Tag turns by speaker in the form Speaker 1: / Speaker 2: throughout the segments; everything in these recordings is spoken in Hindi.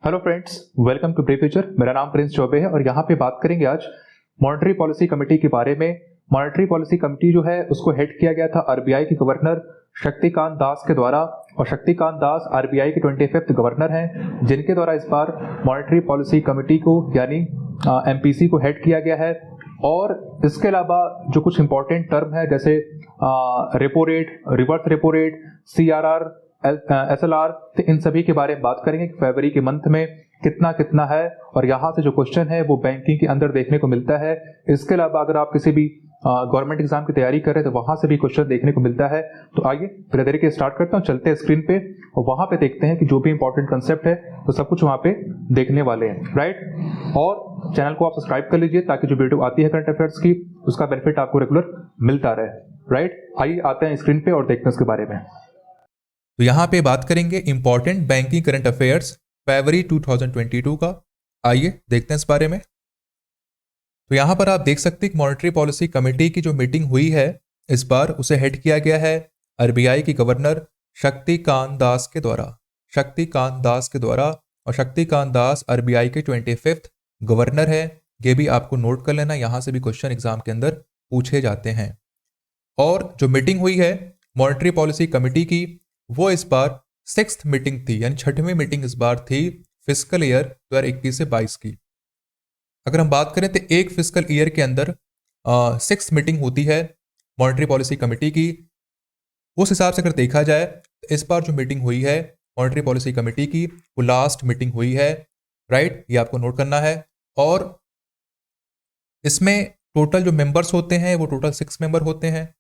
Speaker 1: Hello friends, welcome to brief future. मेरा नाम प्रिंस चौबे है और यहाँ पे बात करेंगे आज मॉनेटरी पॉलिसी कमेटी के बारे में। मॉनेटरी पॉलिसी कमेटी जो है उसको हेड किया गया था आरबीआई के गवर्नर शक्तिकांत दास के द्वारा, और शक्तिकांत दास आरबीआई के 25th गवर्नर हैं, जिनके द्वारा इस बार मॉनेटरी पॉलिसी कमेटी को यानी एमपीसी को हेड किया गया है। और इसके अलावा जो कुछ इंपॉर्टेंट टर्म है जैसे repo rate, reverse repo rate, CRR, SLR, तो इन सभी के बारे में बात करेंगे कि फरवरी के मंथ में कितना कितना है, और यहाँ से जो क्वेश्चन है वो बैंकिंग के अंदर देखने को मिलता है। इसके अलावा अगर आप किसी भी गवर्नमेंट एग्जाम की तैयारी कर रहे हैं तो वहां से भी क्वेश्चन देखने को मिलता है। तो आइए फिर तरीके स्टार्ट करता हूँ, चलते हैं स्क्रीन पे और वहां पे देखते हैं कि जो भी इंपॉर्टेंट कंसेप्ट है तो सब कुछ वहां पे देखने वाले हैं, राइट। और चैनल को आप सब्सक्राइब कर लीजिए ताकि जो वीडियो आती है करंट अफेयर्स की उसका बेनिफिट आपको रेगुलर मिलता रहे, राइट। आइए आते हैं स्क्रीन पे और देखते हैं उसके बारे में।
Speaker 2: तो यहाँ पे बात करेंगे इंपॉर्टेंट बैंकिंग करंट अफेयर्स फरवरी 2022 का। आइए देखते हैं इस बारे में। तो यहाँ पर आप देख सकते हैं कि मॉनेटरी पॉलिसी कमेटी की जो मीटिंग हुई है इस बार उसे हेड किया गया है आरबीआई की गवर्नर शक्तिकांत दास के द्वारा। शक्तिकांत दास के द्वारा, और शक्तिकांत दास आरबीआई के 25th गवर्नर है। ये भी आपको नोट कर लेना, यहाँ से भी क्वेश्चन एग्जाम के अंदर पूछे जाते हैं। और जो मीटिंग हुई है मॉनेटरी पॉलिसी कमेटी की वो इस बार 6th मीटिंग थी, यानी 6वीं मीटिंग इस बार थी फिस्कल ईयर 2021 से 22 की। अगर हम बात करें तो एक फिस्कल ईयर के अंदर 6 मीटिंग होती है मॉनेटरी पॉलिसी कमेटी की। उस हिसाब से अगर देखा जाए तो इस बार जो मीटिंग हुई है मॉनेटरी पॉलिसी कमेटी की वो लास्ट मीटिंग हुई है, राइट। ये आपको नोट करना है। और इसमें टोटल जो मेंबर्स होते हैं वो टोटल 6 मेंबर होते हैं।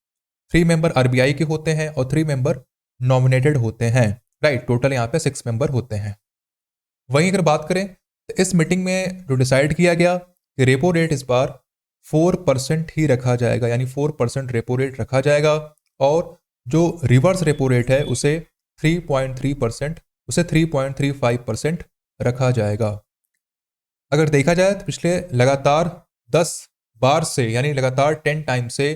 Speaker 2: 3 मेंबर आरबीआई के होते हैं और 3 मेंबर नॉमिनेटेड होते हैं, राइट। टोटल यहाँ पे 6 मेंबर होते हैं। वहीं अगर बात करें तो इस मीटिंग में जो डिसाइड किया गया कि रेपो रेट इस बार 4% ही रखा जाएगा, यानी 4% रेपो रेट रखा जाएगा। और जो रिवर्स रेपो रेट है उसे 3.3%, उसे 3.35% रखा जाएगा। अगर देखा जाए तो पिछले लगातार 10 बार से, यानी लगातार 10 टाइम से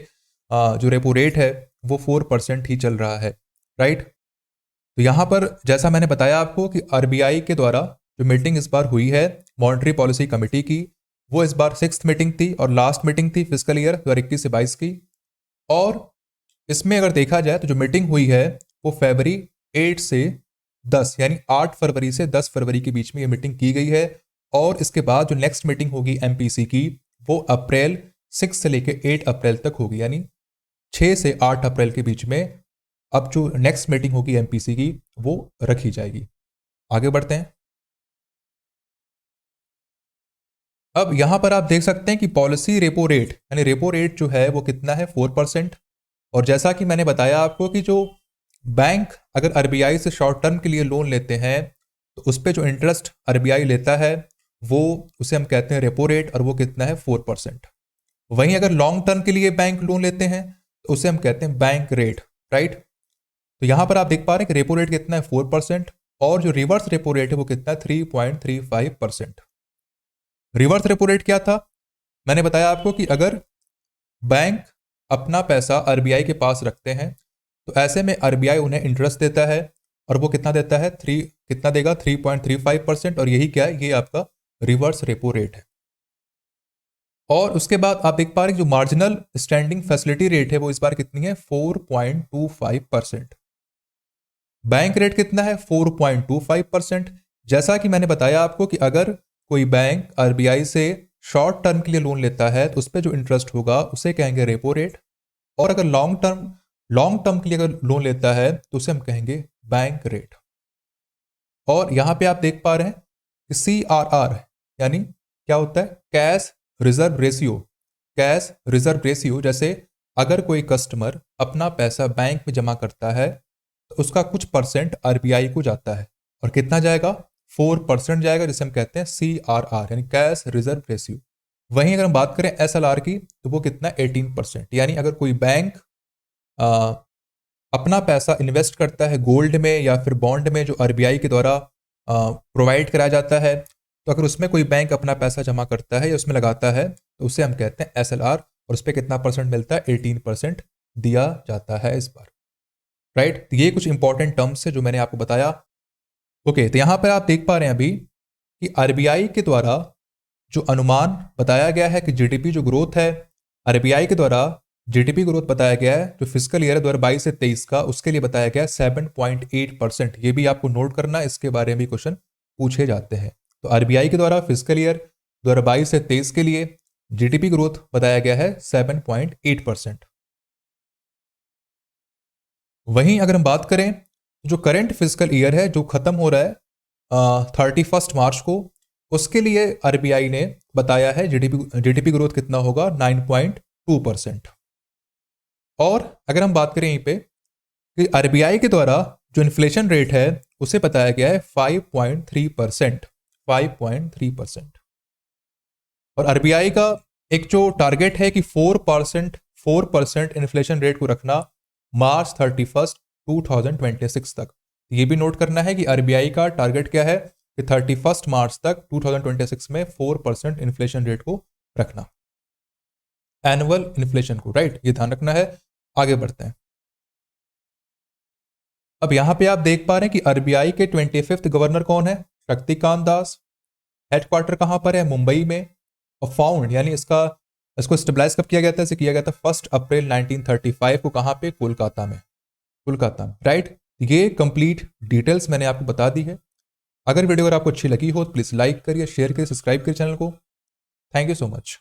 Speaker 2: जो रेपो रेट है वो 4% ही चल रहा है, राइट। तो यहाँ पर जैसा मैंने बताया आपको कि आरबीआई के द्वारा जो मीटिंग इस बार हुई है मॉनेटरी पॉलिसी कमेटी की वो इस बार 6th मीटिंग थी और लास्ट मीटिंग थी फिस्कल ईयर 2021 से 22 की। और इसमें अगर देखा जाए तो जो मीटिंग हुई है वो फरवरी 8 से 10, यानी 8 फरवरी से 10 फरवरी के बीच में ये मीटिंग की गई है। और इसके बाद जो नेक्स्ट मीटिंग होगी एमपीसी की वो अप्रैल 6 से लेकर 8 अप्रैल तक होगी, यानी 6 से 8 अप्रैल के बीच में अब जो नेक्स्ट मीटिंग होगी एमपीसी की वो रखी जाएगी। आगे बढ़ते हैं। अब यहां पर आप देख सकते हैं कि पॉलिसी रेपो रेट, यानी रेपो रेट जो है वो कितना है 4%। और जैसा कि मैंने बताया आपको कि जो बैंक अगर आरबीआई से शॉर्ट टर्म के लिए लोन लेते हैं तो उस पर जो इंटरेस्ट आरबीआई लेता है वो उसे हम कहते हैं रेपो रेट, और वो कितना है 4%। वहीं अगर लॉन्ग टर्म के लिए बैंक लोन लेते हैं तो उसे हम कहते हैं बैंक रेट, राइट। तो यहां पर आप देख पा रहे हैं कि रेपो रेट कितना है 4%, और जो रिवर्स रेपो रेट है वो कितना है 3.35%। रिवर्स रेपो रेट क्या था, मैंने बताया आपको कि अगर बैंक अपना पैसा आरबीआई के पास रखते हैं तो ऐसे में आरबीआई उन्हें इंटरेस्ट देता है, और वो कितना देता है कितना देगा 3.35%। और यही क्या है, ये आपका रिवर्स रेपो रेट है। और उसके बाद आप देख पा रहे हैं जो मार्जिनल स्टैंडिंग फैसिलिटी रेट है वो इस बार कितनी है 4.25%। बैंक रेट कितना है 4.25%। जैसा कि मैंने बताया आपको कि अगर कोई बैंक आरबीआई से शॉर्ट टर्म के लिए लोन लेता है तो उस पर जो इंटरेस्ट होगा उसे कहेंगे रेपो रेट। और अगर लॉन्ग टर्म के लिए अगर लोन लेता है तो उसे हम कहेंगे बैंक रेट। और यहां पे आप देख पा रहे हैं कि CRR यानी क्या होता है, cash reserve ratio. Cash reserve ratio, जैसे अगर कोई कस्टमर अपना पैसा बैंक में जमा करता है तो उसका कुछ परसेंट आरबीआई को जाता है, और कितना जाएगा 4% जाएगा, जिसे हम कहते हैं CRR यानी कैश रिजर्व रेशियो। वहीं अगर हम बात करें SLR की तो वो कितना 18%। यानी अगर कोई बैंक अपना पैसा इन्वेस्ट करता है गोल्ड में या फिर बॉन्ड में जो आरबीआई के द्वारा प्रोवाइड कराया जाता है, तो अगर उसमें कोई बैंक अपना पैसा जमा करता है या उसमें लगाता है तो उसे हम कहते हैं SLR, और उस पर कितना परसेंट मिलता है 18% दिया जाता है इस बार, राइट। तो ये कुछ इंपॉर्टेंट टर्म्स है जो मैंने आपको बताया। ओके, तो यहां पर आप देख पा रहे हैं अभी कि आरबीआई के द्वारा जो अनुमान बताया गया है कि जीडीपी जो ग्रोथ है, आरबीआई के द्वारा जीडीपी ग्रोथ बताया गया है जो फिजिकल ईयर 2022 से 23 का, उसके लिए बताया गया है 7.8%। ये भी आपको नोट करना, इसके बारे में क्वेश्चन पूछे जाते हैं। तो आरबीआई के द्वारा फिजिकल ईयर 2022 से 23 के लिए जीडीपी ग्रोथ बताया गया है 7.8%। वहीं अगर हम बात करें जो करंट फिजिकल ईयर है जो खत्म हो रहा है 31 मार्च को, उसके लिए आरबीआई ने बताया है जीडीपी ग्रोथ कितना होगा, 9.2%। और अगर हम बात करें यहीं पे कि आरबीआई के द्वारा जो इन्फ्लेशन रेट है उसे बताया गया है 5.3%, 5.3%। और आरबीआई का एक जो टारगेट है कि 4% इन्फ्लेशन रेट को रखना मार्च 31, 2026 तक। ये भी नोट करना है कि आरबीआई का टारगेट क्या है कि 31 मार्च तक 2026 में 4% इन्फ्लेशन रेट को रखना, एनुअल इन्फ्लेशन को, राइट, ये ध्यान रखना है। आगे बढ़ते हैं। अब यहां पे आप देख पा रहे हैं कि आरबीआई के 25th गवर्नर कौन है, शक्तिकांत दास। हेडक्वार्टर कहां पर है, मुंबई में। और फाउंड यानी इसको स्टेबलाइज कब किया गया था, इसे किया गया था 1 अप्रैल 1935 को, कहां पे, कोलकाता में, राइट। ये कंप्लीट डिटेल्स मैंने आपको बता दी है। अगर वीडियो अगर आपको अच्छी लगी हो तो प्लीज लाइक करिए, शेयर करिए, सब्सक्राइब करिए चैनल को। Thank you so much.